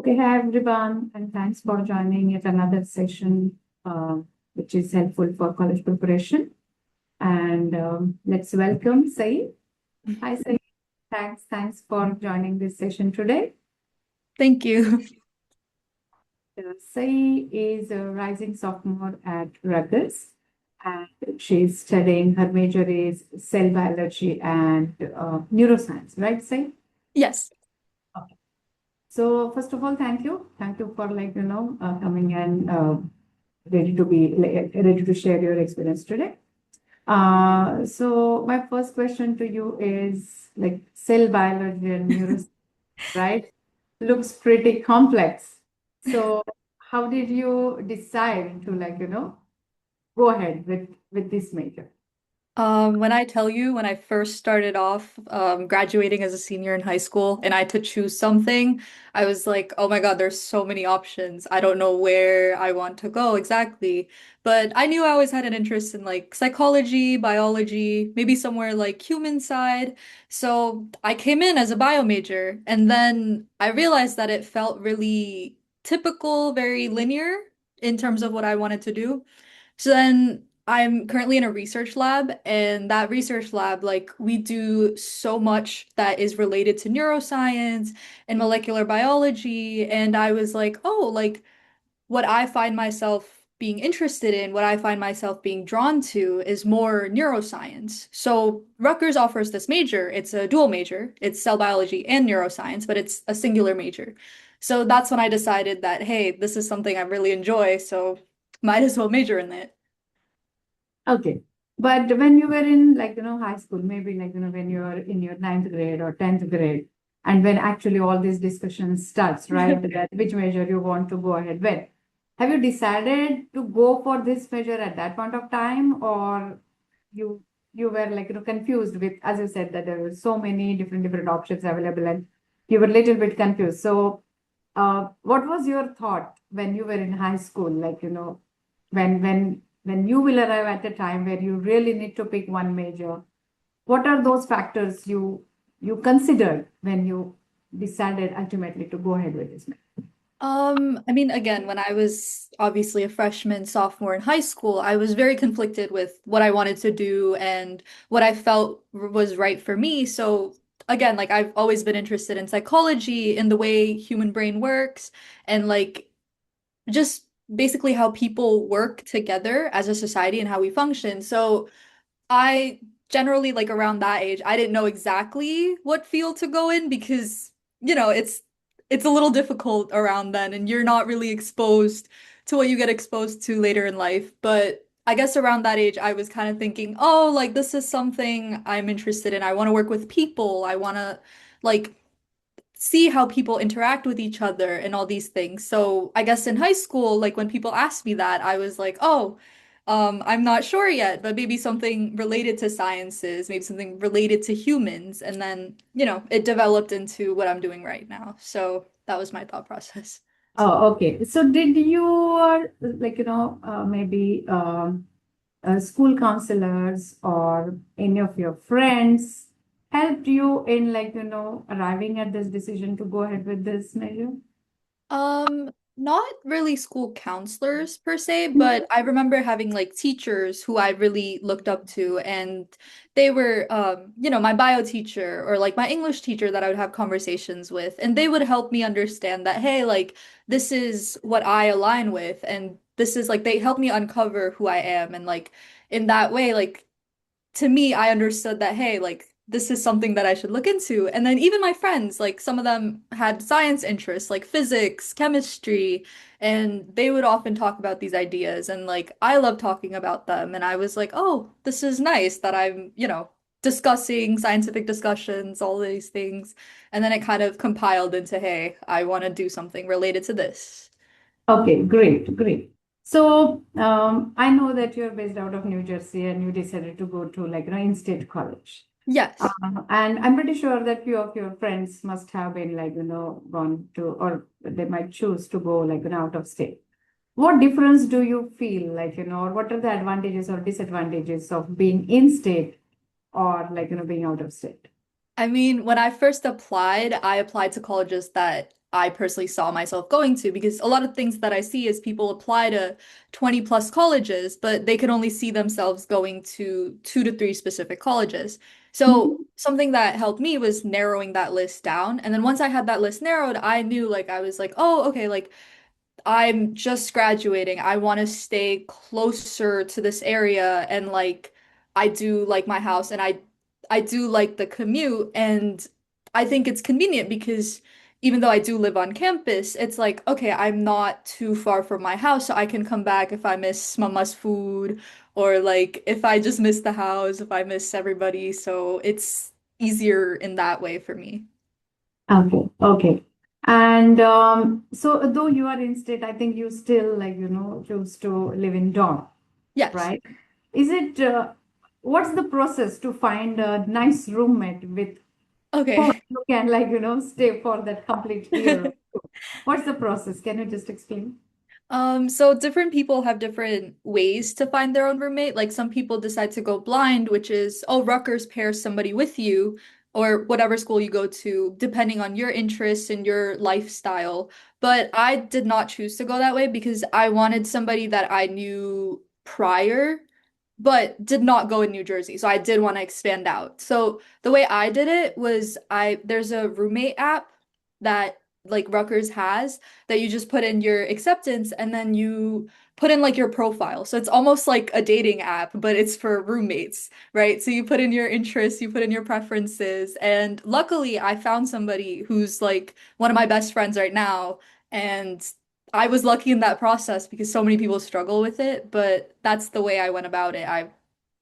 Okay, hi everyone, and thanks for joining yet another session, which is helpful for college preparation. And let's welcome Saee. Hi, Saee. Thanks for joining this session today. Thank you. Saee is a rising sophomore at Rutgers, and she's studying. Her major is cell biology and neuroscience, right, Saee? Yes. Okay. So first of all, thank you. Thank you for coming and ready to share your experience today. So my first question to you is like cell biology and neuroscience, right? Looks pretty complex. So how did you decide to go ahead with this major? When I tell you, when I first started off graduating as a senior in high school and I had to choose something, I was like, oh my God, there's so many options. I don't know where I want to go exactly. But I knew I always had an interest in like psychology, biology, maybe somewhere like human side. So I came in as a bio major and then I realized that it felt really typical, very linear in terms of what I wanted to do. So then I'm currently in a research lab, and that research lab, like, we do so much that is related to neuroscience and molecular biology. And I was like, oh, like, what I find myself being interested in, what I find myself being drawn to is more neuroscience. So Rutgers offers this major. It's a dual major. It's cell biology and neuroscience, but it's a singular major. So that's when I decided that, hey, this is something I really enjoy, so might as well major in it. Okay. But when you were in high school, maybe when you are in your ninth grade or 10th grade, and when actually all this discussion starts, right, that which measure you want to go ahead with, have you decided to go for this measure at that point of time, or you you were confused with, as you said, that there were so many different options available, and you were a little bit confused. So, what was your thought when you were in high school? When you will arrive at a time where you really need to pick one major, what are those factors you considered when you decided ultimately to go ahead with this major? I mean, again, when I was obviously a freshman, sophomore in high school, I was very conflicted with what I wanted to do and what I felt was right for me. So, again, like I've always been interested in psychology, in the way human brain works, and like just basically how people work together as a society and how we function. So, I generally like around that age, I didn't know exactly what field to go in because, it's a little difficult around then and you're not really exposed to what you get exposed to later in life. But I guess around that age, I was kind of thinking, oh, like this is something I'm interested in. I want to work with people. I want to like see how people interact with each other and all these things. So I guess in high school, like when people asked me that, I was like, oh, I'm not sure yet, but maybe something related to sciences, maybe something related to humans. And then, it developed into what I'm doing right now. So that was my thought process. Oh, okay. So did your maybe school counselors or any of your friends helped you in arriving at this decision to go ahead with this measure? Not really school counselors per se, but I remember having like teachers who I really looked up to, and they were, my bio teacher or like my English teacher that I would have conversations with, and they would help me understand that, hey, like this is what I align with, and this is like they helped me uncover who I am, and like in that way, like to me, I understood that, hey, like this is something that I should look into. And then even my friends, like some of them had science interests, like physics, chemistry, and they would often talk about these ideas. And like I love talking about them. And I was like, oh, this is nice that I'm, discussing scientific discussions, all these things. And then it kind of compiled into, hey, I want to do something related to this. Okay, great, great. So I know that you're based out of New Jersey and you decided to go to in-state college. Yes. And I'm pretty sure that few of your friends must have been gone to, or they might choose to go out of state. What difference do you feel or what are the advantages or disadvantages of being in state or being out of state? I mean, when I first applied, I applied to colleges that I personally saw myself going to, because a lot of things that I see is people apply to 20 plus colleges, but they can only see themselves going to 2 to 3 specific colleges. So something that helped me was narrowing that list down. And then once I had that list narrowed, I knew like I was like, oh, okay, like I'm just graduating. I want to stay closer to this area, and like I do like my house, and I do like the commute, and I think it's convenient because even though I do live on campus, it's like okay, I'm not too far from my house, so I can come back if I miss mama's food, or like if I just miss the house, if I miss everybody, so it's easier in that way for me. Okay, okay. And so though you are in state, I think you still like, choose to live in dorm, Yes. right? Is it, what's the process to find a nice roommate with whom Okay. you can like, stay for that complete year? What's the process? Can you just explain? So different people have different ways to find their own roommate. Like some people decide to go blind, which is, oh, Rutgers pairs somebody with you, or whatever school you go to, depending on your interests and your lifestyle. But I did not choose to go that way because I wanted somebody that I knew prior, but did not go in New Jersey. So I did want to expand out. So the way I did it was there's a roommate app that like Rutgers has that you just put in your acceptance and then you put in like your profile. So it's almost like a dating app, but it's for roommates, right? So you put in your interests, you put in your preferences, and luckily I found somebody who's like one of my best friends right now, and I was lucky in that process because so many people struggle with it, but that's the way I went about it. I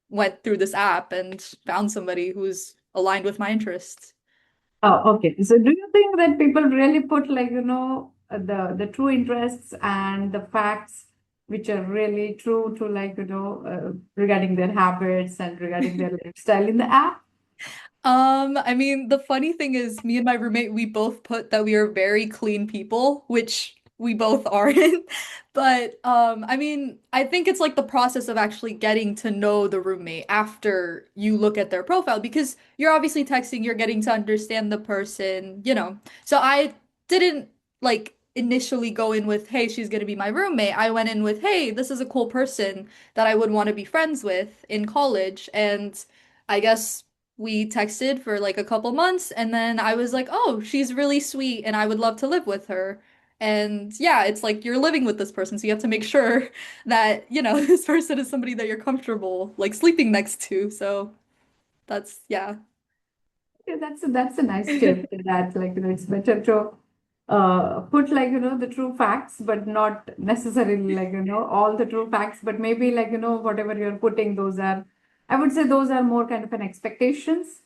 went through this app and found somebody who's aligned with my interests. Oh, okay. So do you think that people really put like, the true interests and the facts which are really true to like, regarding their habits and regarding their lifestyle in the app? I mean, the funny thing is, me and my roommate, we both put that we are very clean people, which we both aren't. But I mean, I think it's like the process of actually getting to know the roommate after you look at their profile because you're obviously texting, you're getting to understand the person, you know. So I didn't like initially go in with, hey, she's gonna be my roommate. I went in with, hey, this is a cool person that I would want to be friends with in college. And I guess we texted for like a couple months and then I was like, "Oh, she's really sweet and I would love to live with her." And yeah, it's like you're living with this person, so you have to make sure that, you know, this person is somebody that you're comfortable like sleeping next to. So that's yeah. Yeah, that's a nice tip that like it's better to put like the true facts but not necessarily like all the true facts but maybe like whatever you're putting those are I would say those are more kind of an expectations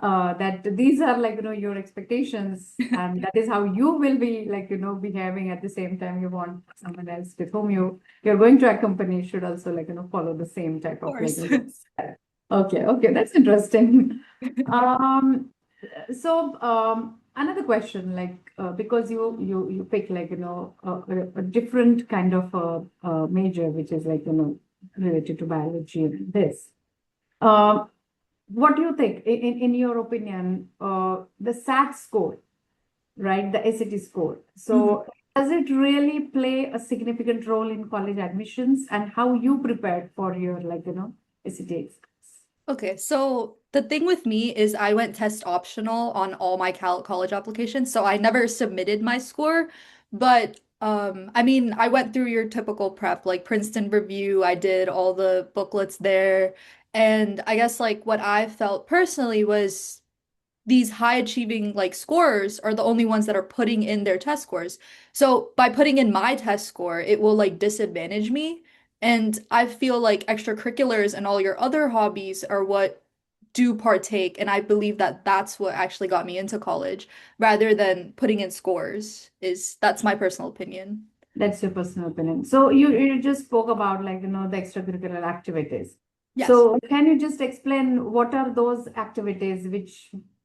that these are like your expectations and that is how you will be like behaving at the same time you want someone else with whom you're going to accompany should also like follow the same type Of of like course. okay, okay, that's interesting. Um, so another question, like because you pick like a different kind of major, which is like related to biology and this. Um, what do you think, in your opinion, the SAT score, right, the SAT score? Mhm. So does it really play a significant role in college admissions, and how you prepared for your like SAT exams? Okay, so the thing with me is I went test optional on all my cal college applications, so I never submitted my score. But I mean, I went through your typical prep, like Princeton review, I did all the booklets there. And I guess like what I felt personally was these high achieving like scorers are the only ones that are putting in their test scores. So by putting in my test score, it will like disadvantage me. And I feel like extracurriculars and all your other hobbies are what do partake. And I believe that that's what actually got me into college rather than putting in scores is that's my personal opinion. That's your personal opinion. So you just spoke about like the extracurricular activities. Yes. So can you just explain what are those activities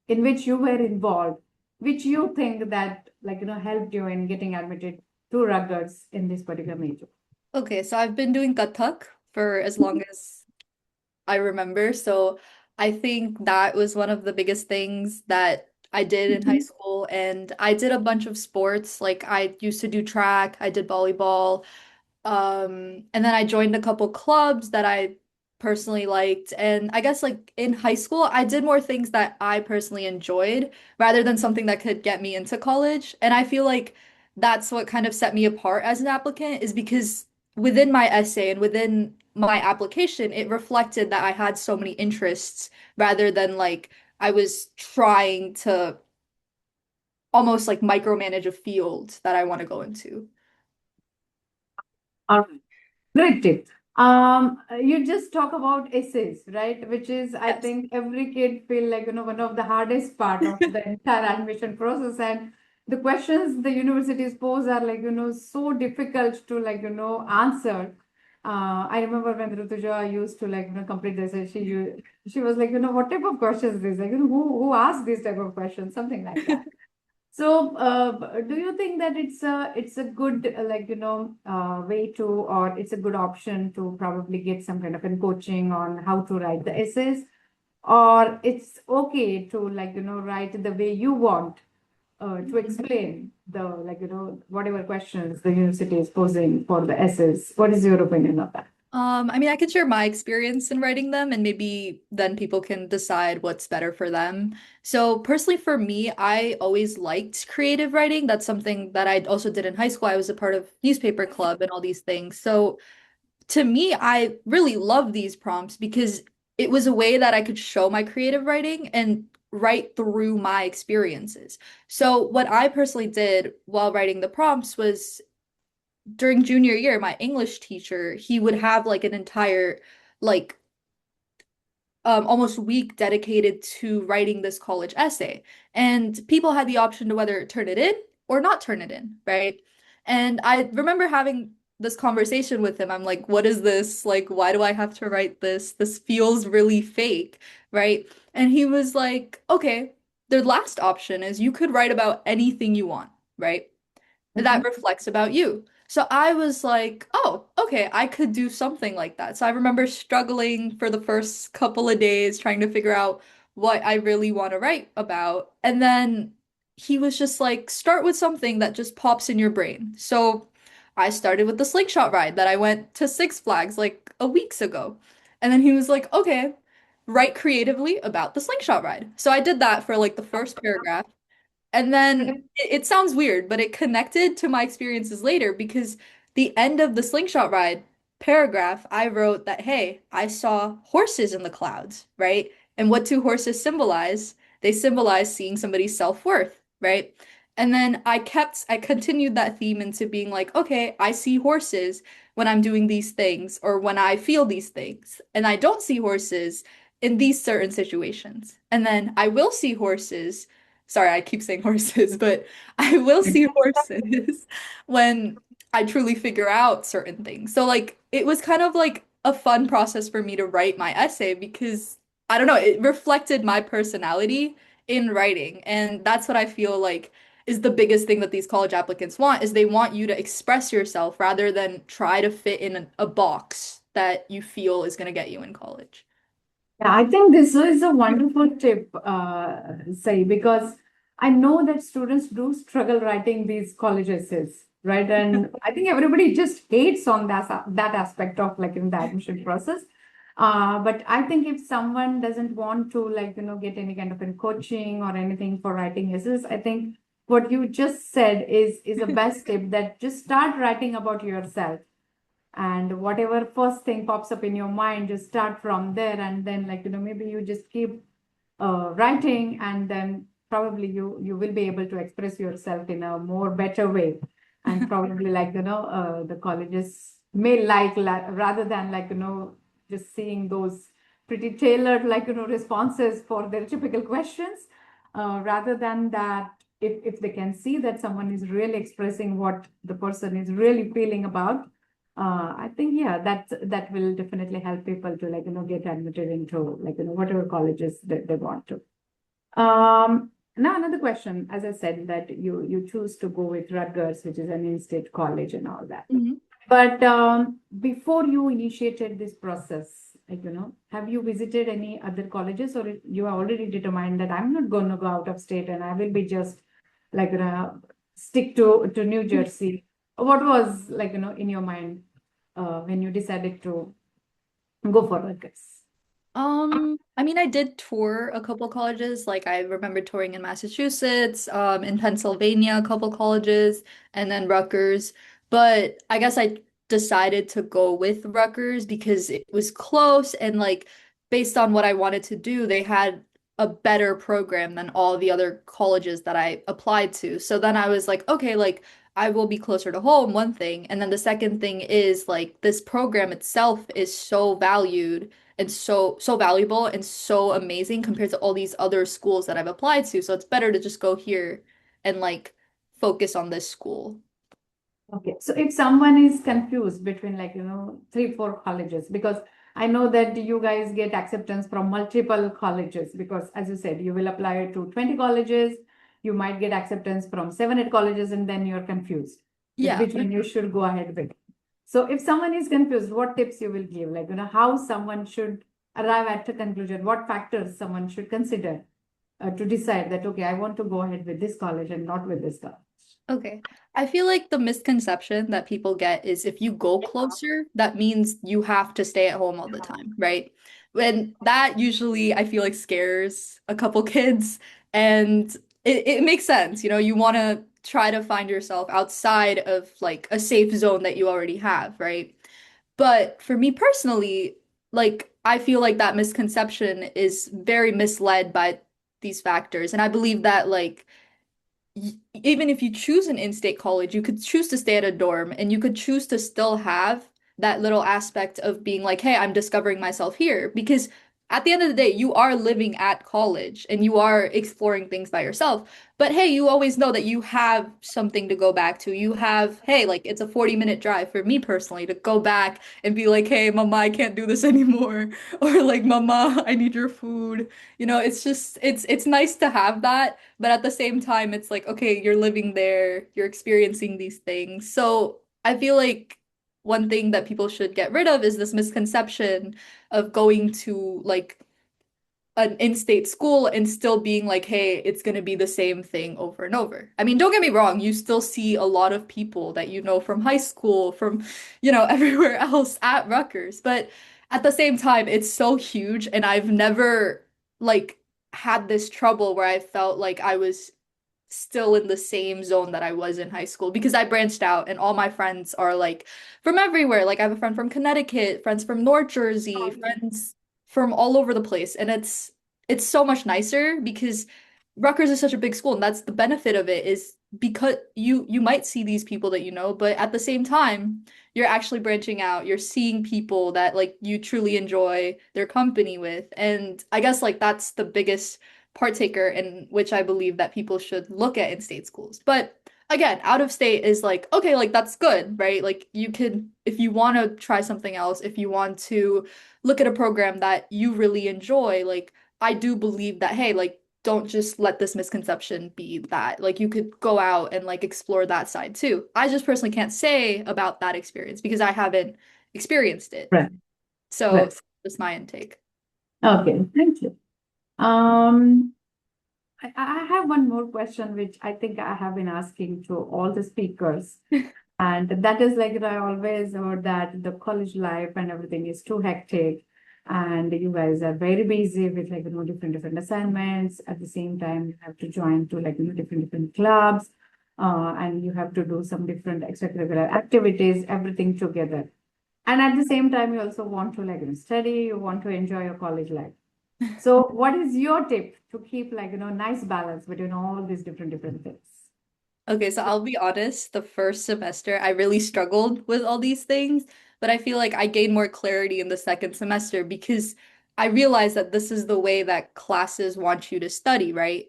in which you were involved, which you think that like helped you in getting admitted to Rutgers in this particular major? Okay, so I've been doing Kathak for as long as I remember. So I think that was one of the biggest things that I did in high school, and I did a bunch of sports. Like I used to do track, I did volleyball. And then I joined a couple clubs that I personally liked. And I guess like in high school, I did more things that I personally enjoyed rather than something that could get me into college. And I feel like that's what kind of set me apart as an applicant is because within my essay and within my application, it reflected that I had so many interests rather than like I was trying to almost like micromanage a field that I want to go into. All right. Great tip. You just talk about essays, right? Which is, I Yes. think, every kid feel like, one of the hardest part of the entire admission process. And the questions the universities pose are like, so difficult to like, answer. I remember when Rutuja used to like, complete the essay, she was like, what type of questions is this? Like, who asked these type of questions? Something like that. So, do you think that it's a good way to, or it's a good option to probably get some kind of a coaching on how to write the essays, or it's okay to write the way you want to explain the whatever questions the university is posing for the essays? What is your opinion of that? I mean, I can share my experience in writing them, and maybe then people can decide what's better for them. So, personally, for me, I always liked creative writing. That's something that I also did in high school. I was a part of newspaper club and all these things. So, to me, I really love these prompts because it was a way that I could show my creative writing and write through my experiences. So, what I personally did while writing the prompts was during junior year, my English teacher, he would have like an entire like almost week dedicated to writing this college essay. And people had the option to whether turn it in or not turn it in, right? And I remember having this conversation with him. I'm like, what is this? Like, why do I have to write this? This feels really fake, right? And he was like, okay, the last option is you could write about anything you want, right? That Mhm. reflects about you. So I was like, oh, okay, I could do something like that. So I remember struggling for the first couple of days trying to figure out what I really want to write about. And then he was just like, start with something that just pops in your brain. So I started with the slingshot ride that I went to Six Flags like a weeks ago. And then he was like, okay, write creatively about the slingshot ride. So I did that for like the first paragraph. And then it sounds weird, but it connected to my experiences later because the end of the slingshot ride paragraph, I wrote that, hey, I saw horses in the clouds, right? And what do horses symbolize? They symbolize seeing somebody's self-worth, right? And then I continued that theme into being like, okay, I see horses when I'm doing these things or when I feel these things. And I don't see horses in these certain situations. And then I will see horses. Sorry, I keep saying horses, but I will see horses when I truly figure out certain things. So like it was kind of like a fun process for me to write my essay because I don't know, it reflected my personality in writing. And that's what I feel like is the biggest thing that these college applicants want is they want you to express yourself rather than try to fit in a box that you feel is going to get you in college. Yeah, I think this is a wonderful tip, Sai, because I know that students do struggle writing these college essays, right? And I think everybody just hates on that aspect of like in the admission process. But I think if someone doesn't want to get any kind of a coaching or anything for writing essays, I think what you just said is a best tip that just start writing about yourself, and whatever first thing pops up in your mind, just start from there, and then maybe you just keep writing, and then probably you will be able to express yourself in a more better way, and probably the colleges may rather than just seeing those pretty tailored responses for their typical questions, rather than that, if they can see that someone is really expressing what the person is really feeling about, I think, yeah, that will definitely help people to get admitted into whatever colleges that they want to. Now another question, as I said, that you choose to go with Rutgers, which is an in-state college and all that. Mhm. But before you initiated this process, like, have you visited any other colleges, or you are already determined that I'm not going to go out of state and I will be just like, stick to New Jersey? What was like, in your mind when you decided to go for Rutgers? I mean, I did tour a couple colleges. Like I remember touring in Massachusetts, in Pennsylvania, a couple colleges, and then Rutgers. But I guess I decided to go with Rutgers because it was close and like based on what I wanted to do, they had a better program than all the other colleges that I applied to. So then I was like, okay, like I will be closer to home, one thing. And then the second thing is like this program itself is so valued and so valuable and so amazing compared to all these other schools that I've applied to. So it's better to just go here and like focus on this school. Okay, so if someone is confused between like, three, four colleges, because I know that you guys get acceptance from multiple colleges, because as you said, you will apply to 20 colleges, you might get acceptance from seven, eight colleges, and then you're confused that Yeah. which one you should go ahead with. So if someone is confused, what tips you will give? Like, how someone should arrive at a conclusion, what factors someone should consider to decide that, okay, I want to go ahead with this college and not with this college. Okay. I feel like the misconception that people get is if you go closer, that means you have to stay at home all the time, right? When that usually I feel like scares a couple kids and it makes sense. You know, you want to try to find yourself outside of like a safe zone that you already have, right? But for me personally, like I feel like that misconception is very misled by these factors. And I believe that like even if you choose an in-state college, you could choose to stay at a dorm and you could choose to still have that little aspect of being like, hey, I'm discovering myself here. Because at the end of the day, you are living at college and you are exploring things by yourself. But hey, you always know that you have something to go back to. You have, hey, like it's a 40-minute drive for me personally to go back and be like, hey, mama, I can't do this anymore. Or like, mama, I need your food. You know, it's just it's nice to have that, but at the same time it's like okay, you're living there, you're experiencing these things. So I feel like one thing that people should get rid of is this misconception of going to like an in-state school and still being like, hey, it's going to be the same thing over and over. I mean, don't get me wrong, you still see a lot of people that you know from high school, from, everywhere else at Rutgers. But at the same time, it's so huge, and I've never like had this trouble where I felt like I was still in the same zone that I was in high school because I branched out and all my friends are like from everywhere. Like I have a friend from Connecticut, friends from North Jersey, friends from all over the place. And it's so much nicer because Rutgers is such a big school and that's the benefit of it is because you might see these people that you know, but at the same time, you're actually branching out. You're seeing people that like you truly enjoy their company with. And I guess like that's the biggest partaker in which I believe that people should look at in-state schools. But again, out of state is like, okay, like that's good, right? Like you can, if you want to try something else, if you want to look at a program that you really enjoy, like I do believe that, hey, like don't just let this misconception be that. Like you could go out and like explore that side too. I just personally can't say about that experience because I haven't experienced it. Right. So Right. that's my intake. Okay, thank you. Um, I have one more question, which I think I have been asking to all the speakers. And that is like I always heard that the college life and everything is too hectic. And you guys are very busy with like, different assignments. At the same time, you have to join to like, different clubs. And you have to do some different extracurricular activities, everything together. And at the same time, you also want to like, study, you want to enjoy your college life. So what is your tip to keep like, nice balance between all these different things? Okay, so I'll be honest, the first semester I really struggled with all these things, but I feel like I gained more clarity in the second semester because I realized that this is the way that classes want you to study, right?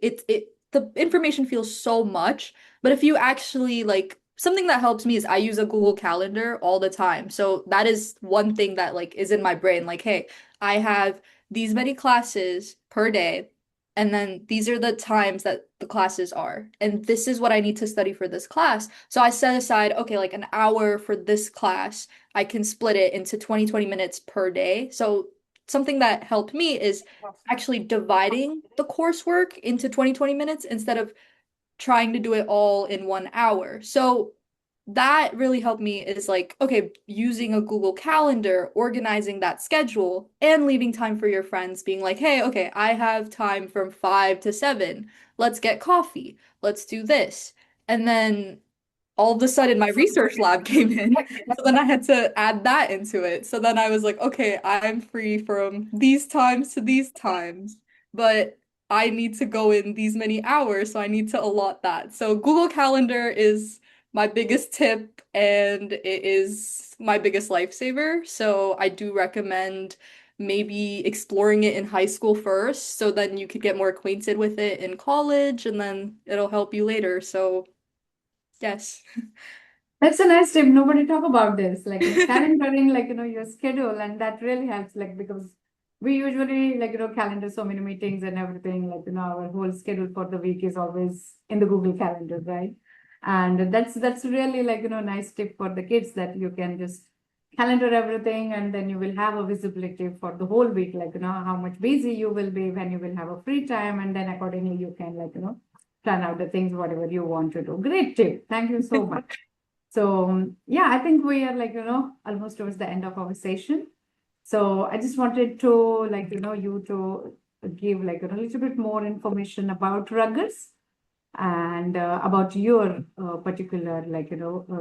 The information feels so much, but if you actually like something that helps me is I use a Google Calendar all the time. So that is one thing that like is in my brain like, hey, I have these many classes per day. And then these are the times that the classes are. And this is what I need to study for this class. So I set aside, okay, like an hour for this class. I can split it into 20 minutes per day. So something that helped me is actually dividing the coursework into 20 minutes instead of trying to do it all in 1 hour. So that really helped me is like, okay, using a Google Calendar, organizing that schedule, and leaving time for your friends, being like, hey, okay, I have time from 5 to 7. Let's get coffee. Let's do this. And then all of a sudden my research lab came in. So then I had to add that into it. So then I was like, okay, I'm free from these times to these times, but I need to go in these many hours, so I need to allot that. So Google Calendar is my biggest tip and it is my biggest lifesaver. So I do recommend maybe exploring it in high school first, so then you could get more acquainted with it in college and then it'll help you later. So yes. That's a nice tip. Nobody talk about this, like calendaring, like, your schedule, and that really helps, like, because we usually, like, calendar so many meetings and everything, like, our whole schedule for the week is always in the Google Calendar, right? And that's really, like, nice tip for the kids, that you can just calendar everything, and then you will have a visibility for the whole week, like, how much busy you will be, when you will have a free time, and then accordingly you can, like, plan out the things, whatever you want to do. Great tip. Thank you so much. So yeah, I think we are, like, almost towards the end of our session. So I just wanted to, like, you to give, like, a little bit more information about Ruggers, and about your particular, like,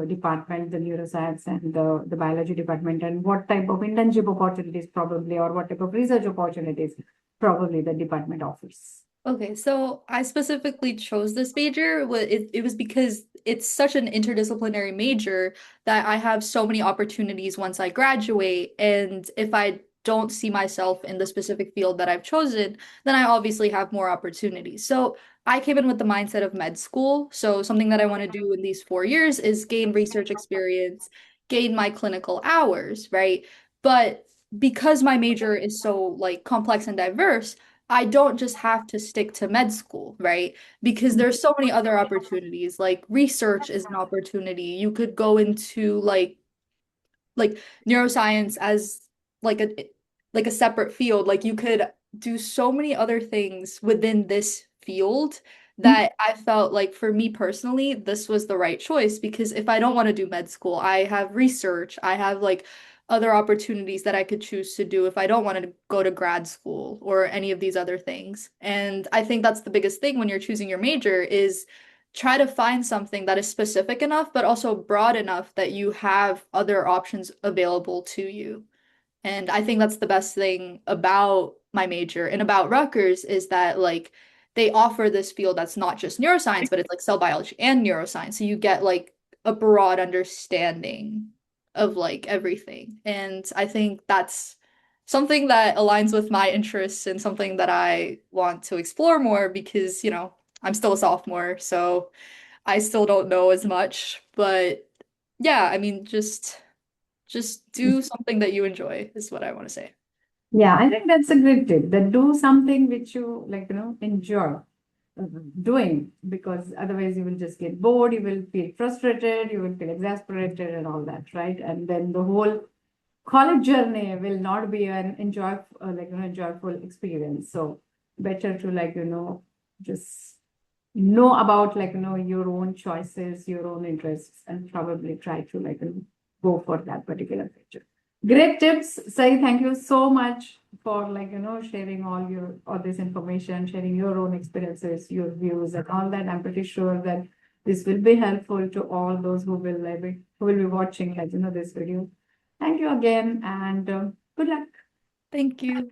department, the neuroscience and the biology department, and what type of internship opportunities probably, or what type of research opportunities probably the department offers. Okay, so I specifically chose this major. It was because it's such an interdisciplinary major that I have so many opportunities once I graduate. And if I don't see myself in the specific field that I've chosen, then I obviously have more opportunities. So I came in with the mindset of med school. So something that I want to do in these 4 years is gain research experience, gain my clinical hours, right? But because my major is so like complex and diverse, I don't just have to stick to med school, right? Because there's so many other opportunities. Like research is an opportunity. You could go into like neuroscience as like a like a separate field. Like you could do so many other things within this field that I felt like for me personally, this was the right choice because if I don't want to do med school, I have research, I have like other opportunities that I could choose to do if I don't want to go to grad school or any of these other things. And I think that's the biggest thing when you're choosing your major is try to find something that is specific enough, but also broad enough that you have other options available to you. And I think that's the best thing about my major and about Rutgers is that like they offer this field that's not just neuroscience, but it's like cell biology and neuroscience. So you get like a broad understanding of like everything. And I think that's something that aligns with my interests and something that I want to explore more because, I'm still a sophomore, so I still don't know as much. But yeah, I mean, just do something that you enjoy is what I want to say. Yeah, I think that's a great tip. That do something which you, like, enjoy doing, because otherwise you will just get bored, you will feel frustrated, you will feel exasperated and all that, right? And then the whole college journey will not be an enjoyable experience. So better to, like, just know about, like, your own choices, your own interests, and probably try to, like, go for that particular future. Great tips, Sai. Thank you so much for, like, sharing all this information, sharing your own experiences, your views, and all that. I'm pretty sure that this will be helpful to all those who will be watching, like, this video. Thank you again, and good luck. Thank you.